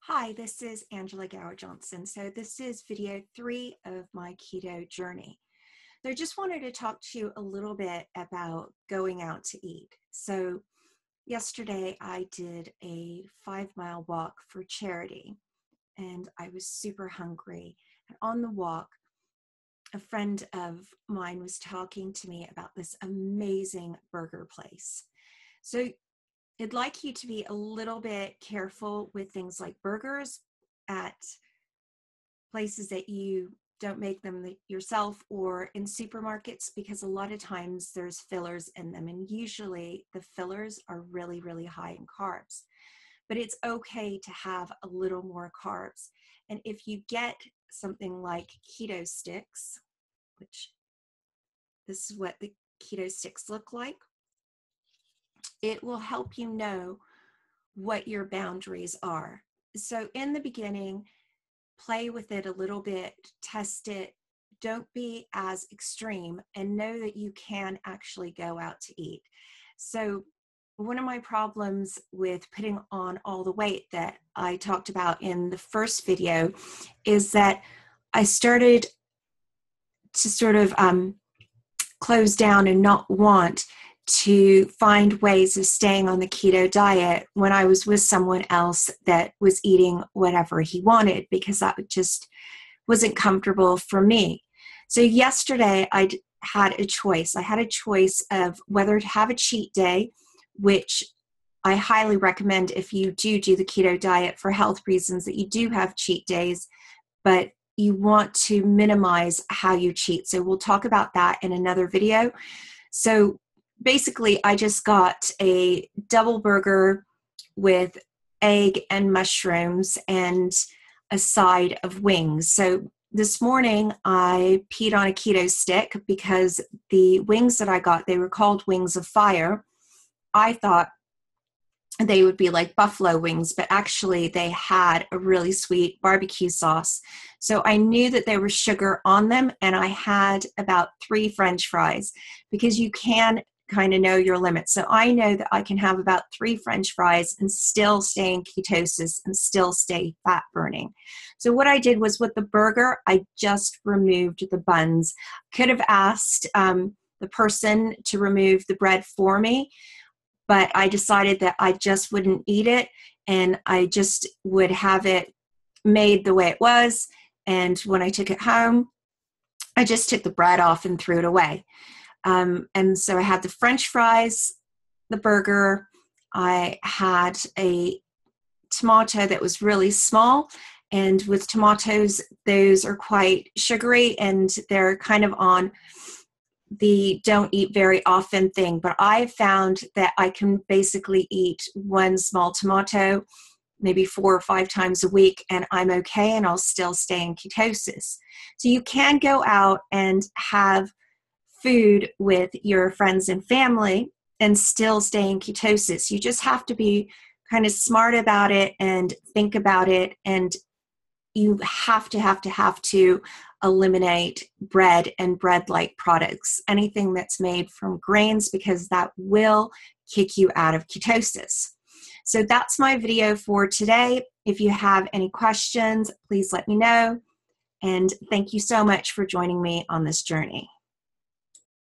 Hi, this is Angela Gower-Johnson. So this is video 3 of my keto journey. So I just wanted to talk to you a little bit about going out to eat. So yesterday I did a 5-mile walk for charity and I was super hungry. And on the walk, a friend of mine was talking to me about this amazing burger place. So I'd like you to be a little bit careful with things like burgers at places that you don't make them yourself or in supermarkets, because a lot of times there's fillers in them, and usually the fillers are really, really high in carbs. But it's okay to have a little more carbs. And if you get something like keto sticks, which this is what the keto sticks look like, it will help you know what your boundaries are. So in the beginning, play with it a little bit, test it. Don't be as extreme, and know that you can actually go out to eat. So one of my problems with putting on all the weight that I talked about in the first video is that I started to sort of close down and not want to find ways of staying on the keto diet when I was with someone else that was eating whatever he wanted, because that just wasn't comfortable for me. So yesterday I had a choice. I had a choice of whether to have a cheat day, which I highly recommend if you do the keto diet for health reasons, that you do have cheat days, but you want to minimize how you cheat. So we'll talk about that in another video. So basically, I just got a double burger with egg and mushrooms and a side of wings. So this morning, I peed on a keto stick because the wings that I got, they were called Wings of Fire. I thought they would be like buffalo wings, but actually they had a really sweet barbecue sauce. So I knew that there was sugar on them, and I had about 3 French fries, because you can kind of know your limits. So I know that I can have about 3 French fries and still stay in ketosis and still stay fat burning. So what I did was, with the burger, I just removed the buns. Could have asked the person to remove the bread for me, but I decided that I just wouldn't eat it, and I just would have it made the way it was. And when I took it home, I just took the bread off and threw it away. And so I had the French fries, the burger. I had a tomato that was really small. And with tomatoes, those are quite sugary, and they're kind of on the don't eat very often thing. But I found that I can basically eat 1 small tomato maybe 4 or 5 times a week, and I'm okay, and I'll still stay in ketosis. So you can go out and have food with your friends and family and still stay in ketosis. You just have to be kind of smart about it and think about it, and you have to eliminate bread and bread-like products, anything that's made from grains, because that will kick you out of ketosis. So that's my video for today. If you have any questions, please let me know. And thank you so much for joining me on this journey.